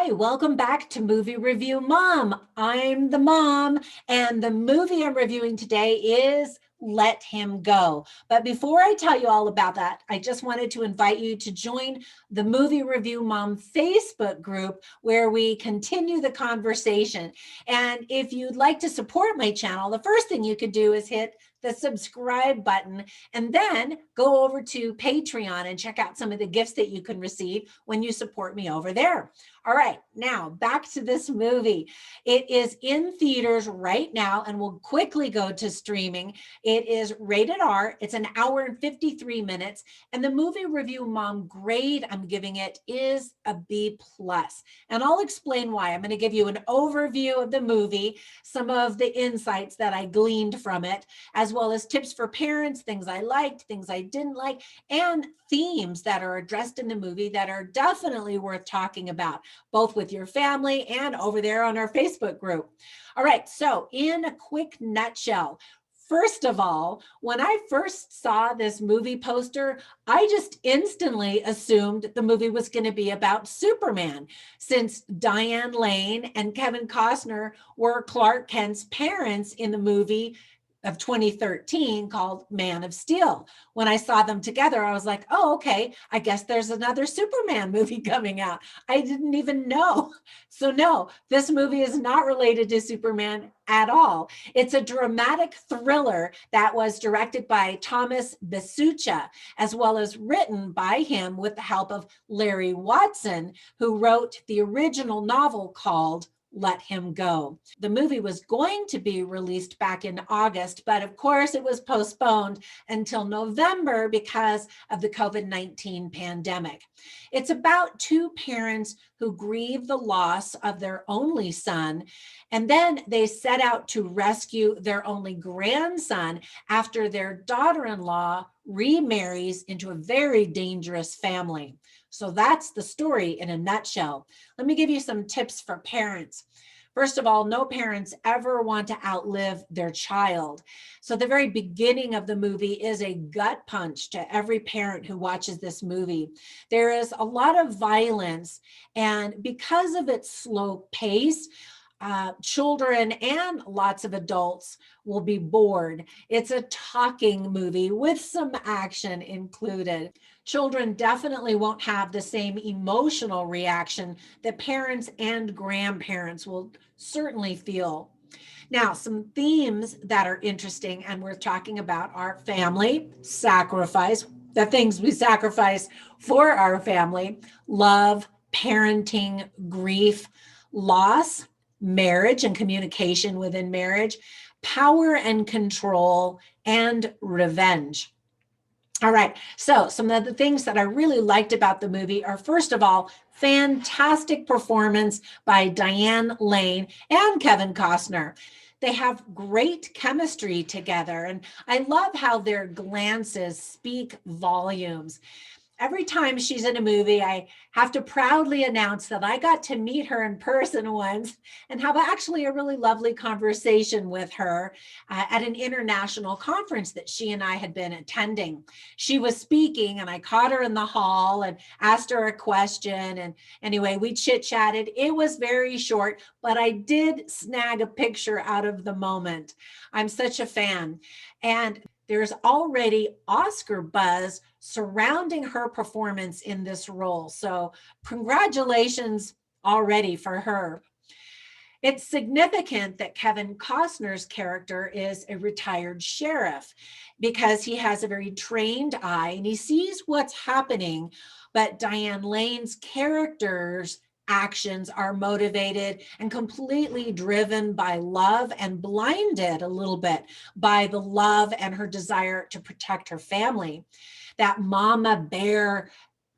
Hi, welcome back to Movie Review Mom. I'm the mom, and the movie I'm reviewing today is Let Him Go. But before I tell you all about that, I just wanted to invite you to join the Movie Review Mom Facebook group where we continue the conversation. And if you'd like to support my channel, the first thing you could do is hit the subscribe button and then go over to Patreon and check out some of the gifts that you can receive when you support me over there. All right, now back to this movie. It is in theaters right now and will quickly go to streaming. It is rated R. It's an hour and 53 minutes. And the movie review mom grade I'm giving it is a B+. And I'll explain why. I'm going to give you an overview of the movie, some of the insights that I gleaned from it, as well as tips for parents, things I liked, things I didn't like, and themes that are addressed in the movie that are definitely worth talking about, both with your family and over there on our Facebook group. All right, so in a quick nutshell, first of all, when I first saw this movie poster, I just instantly assumed the movie was going to be about Superman, since Diane Lane and Kevin Costner were Clark Kent's parents in the movie of 2013 called Man of Steel. When I saw them together, I was like, oh, okay, I guess there's another Superman movie coming out. I didn't even know. So no, this movie is not related to Superman at all. It's a dramatic thriller that was directed by Thomas Besucha, as well as written by him with the help of Larry Watson, who wrote the original novel called Let Him Go. The movie was going to be released back in August, but of course it was postponed until November because of the COVID-19 pandemic. It's about two parents who grieve the loss of their only son, and then they set out to rescue their only grandson after their daughter-in-law remarries into a very dangerous family. So that's the story in a nutshell. Let me give you some tips for parents. First of all, no parents ever want to outlive their child. So the very beginning of the movie is a gut punch to every parent who watches this movie. There is a lot of violence, and because of its slow pace, children and lots of adults will be bored. It's a talking movie with some action included. Children definitely won't have the same emotional reaction that parents and grandparents will certainly feel. Now, some themes that are interesting and worth talking about are family, sacrifice, the things we sacrifice for our family, love, parenting, grief, loss, marriage and communication within marriage, power and control, and revenge. All right, so some of the things that I really liked about the movie are, first of all, fantastic performance by Diane Lane and Kevin Costner. They have great chemistry together, and I love how their glances speak volumes. Every time she's in a movie, I have to proudly announce that I got to meet her in person once and have actually a really lovely conversation with her at an international conference that she and I had been attending. She was speaking and I caught her in the hall and asked her a question. And anyway, we chit-chatted. It was very short, but I did snag a picture out of the moment. I'm such a fan. And there's already Oscar buzz surrounding her performance in this role. So congratulations already for her. It's significant that Kevin Costner's character is a retired sheriff because he has a very trained eye and he sees what's happening. But Diane Lane's character's actions are motivated and completely driven by love and blinded a little bit by the love and her desire to protect her family. That mama bear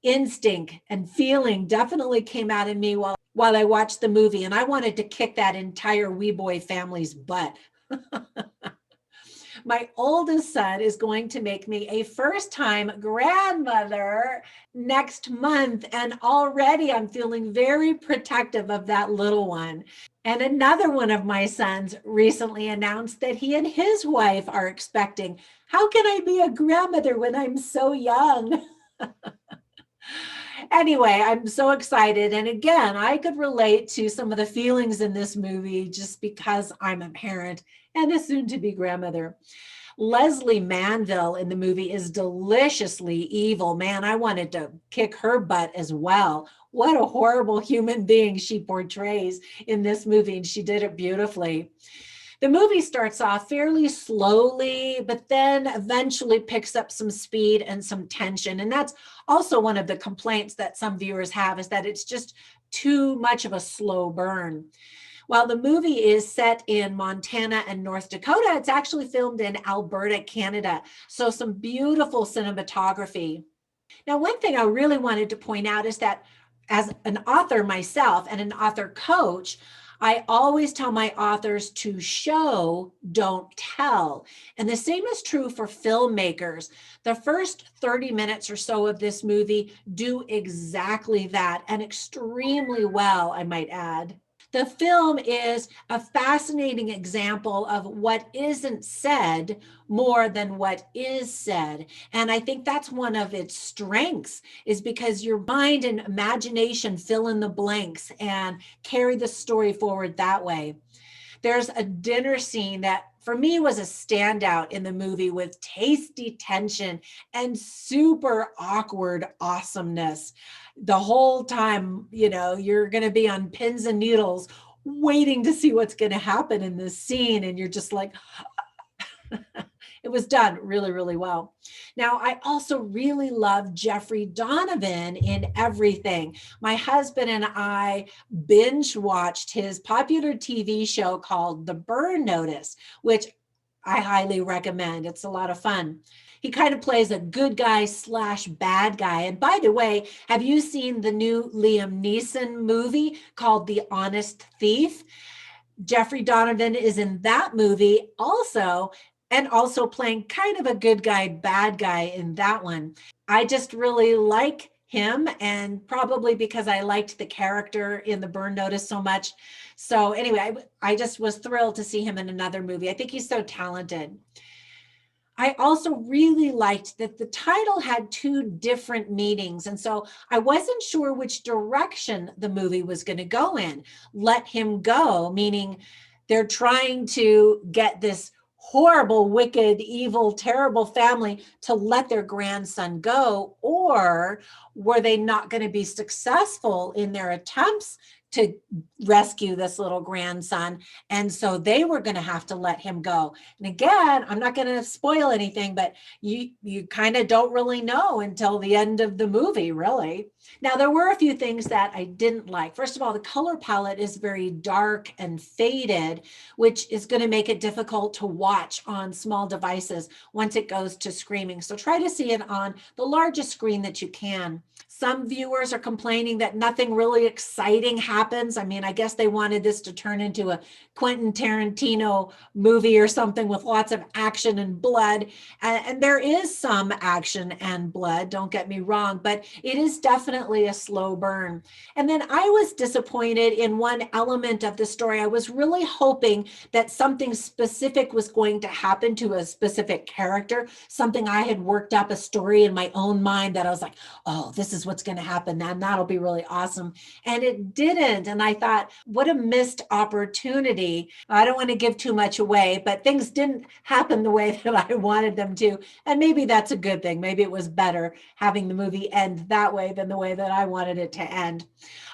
instinct and feeling definitely came out in me while I watched the movie, and I wanted to kick that entire wee boy family's butt. My oldest son is going to make me a first-time grandmother next month, and already I'm feeling very protective of that little one. And another one of my sons recently announced that he and his wife are expecting. How can I be a grandmother when I'm so young? Anyway, I'm so excited. And again, I could relate to some of the feelings in this movie just because I'm a parent and a soon to be grandmother. Leslie Manville in the movie is deliciously evil. Man, I wanted to kick her butt as well. What a horrible human being she portrays in this movie, and she did it beautifully. The movie starts off fairly slowly, but then eventually picks up some speed and some tension. And that's also one of the complaints that some viewers have, is that it's just too much of a slow burn. While the movie is set in Montana and North Dakota, it's actually filmed in Alberta, Canada. So some beautiful cinematography. Now, one thing I really wanted to point out is that as an author myself and an author coach, I always tell my authors to show, don't tell. And the same is true for filmmakers. The first 30 minutes or so of this movie do exactly that, and extremely well, I might add. The film is a fascinating example of what isn't said more than what is said. And I think that's one of its strengths, is because your mind and imagination fill in the blanks and carry the story forward that way. There's a dinner scene that for me was a standout in the movie, with tasty tension and super awkward awesomeness. The whole time, you're going to be on pins and needles waiting to see what's going to happen in this scene. And you're just like, it was done really, really well. Now, I also really love Jeffrey Donovan in everything. My husband and I binge watched his popular TV show called The Burn Notice, which I highly recommend. It's a lot of fun. He kind of plays a good guy slash bad guy. And by the way, have you seen the new Liam Neeson movie called The Honest Thief? Jeffrey Donovan is in that movie also, and also playing kind of a good guy, bad guy in that one. I just really like him, and probably because I liked the character in the Burn Notice so much. So anyway, I just was thrilled to see him in another movie. I think he's so talented. I also really liked that the title had two different meanings. And so I wasn't sure which direction the movie was going to go in. Let Him Go, meaning they're trying to get this horrible, wicked, evil, terrible family to let their grandson go, or were they not going to be successful in their attempts to rescue this little grandson, and so they were going to have to let him go? And again, I'm not going to spoil anything, but you kind of don't really know until the end of the movie, really. Now, there were a few things that I didn't like. First of all, the color palette is very dark and faded, which is going to make it difficult to watch on small devices once it goes to streaming. So try to see it on the largest screen that you can. Some viewers are complaining that nothing really exciting happens. I mean, I guess they wanted this to turn into a Quentin Tarantino movie or something with lots of action and blood. And there is some action and blood, don't get me wrong, but it is definitely a slow burn. And then I was disappointed in one element of the story. I was really hoping that something specific was going to happen to a specific character, something I had worked up a story in my own mind that I was like, oh, this is what's going to happen, and that'll be really awesome. And it didn't. And I thought, what a missed opportunity. I don't want to give too much away, but things didn't happen the way that I wanted them to. And maybe that's a good thing. Maybe it was better having the movie end that way than the way that I wanted it to end.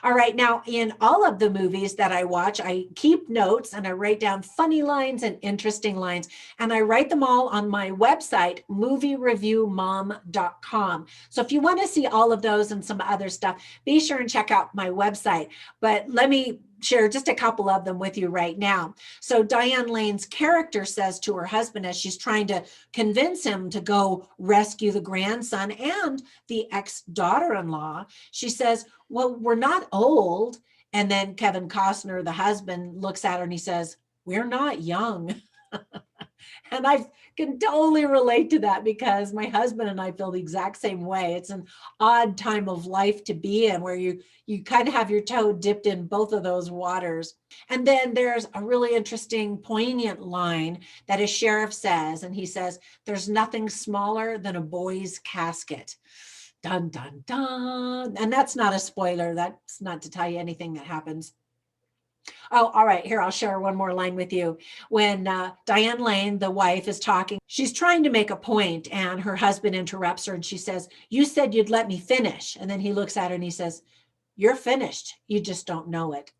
All right. Now, in all of the movies that I watch, I keep notes and I write down funny lines and interesting lines. And I write them all on my website, moviereviewmom.com. So if you want to see all of those and some other stuff, be sure and check out my website. But let me share just a couple of them with you right now. So Diane Lane's character says to her husband, as she's trying to convince him to go rescue the grandson and the ex-daughter-in-law, she says, well, we're not old. And then Kevin Costner, the husband, looks at her and he says, we're not young. And I can totally relate to that because my husband and I feel the exact same way. It's an odd time of life to be in where you kind of have your toe dipped in both of those waters. And then there's a really interesting, poignant line that a sheriff says, and he says, there's nothing smaller than a boy's casket. Dun, dun, dun. And that's not a spoiler. That's not to tell you anything that happens. Oh, all right. Here, I'll share one more line with you. When Diane Lane, the wife, is talking, she's trying to make a point, and her husband interrupts her and she says, "You said you'd let me finish." And then he looks at her and he says, "You're finished. You just don't know it."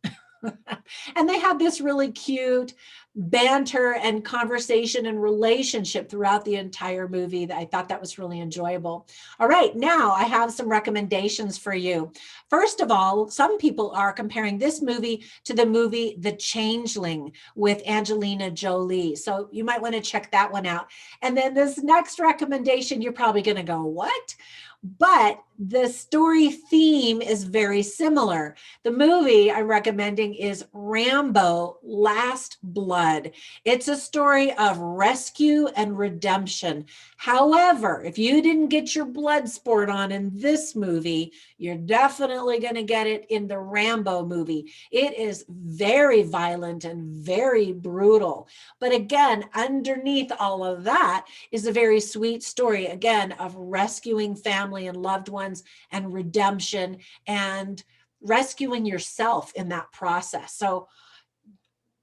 And they have this really cute banter and conversation and relationship throughout the entire movie. That I thought that was really enjoyable. All right, now I have some recommendations for you. First of all, some people are comparing this movie to the movie The Changeling with Angelina Jolie. So you might want to check that one out. And then this next recommendation, you're probably going to go, "What?" But the story theme is very similar. The movie I'm recommending is Rambo: Last Blood. It's a story of rescue and redemption. However, if you didn't get your blood sport on in this movie, you're definitely going to get it in the Rambo movie. It is very violent and very brutal. But again, underneath all of that is a very sweet story, again, of rescuing family and loved ones and redemption and rescuing yourself in that process. So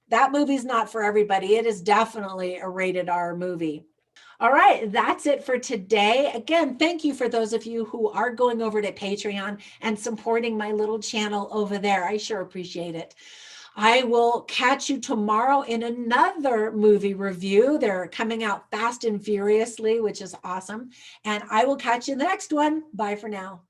that movie's not for everybody. It is definitely a rated R movie. All right, that's it for today. Again, thank you for those of you who are going over to Patreon and supporting my little channel over there. I sure appreciate it. I will catch you tomorrow in another movie review. They're coming out fast and furiously, which is awesome. And I will catch you in the next one. Bye for now.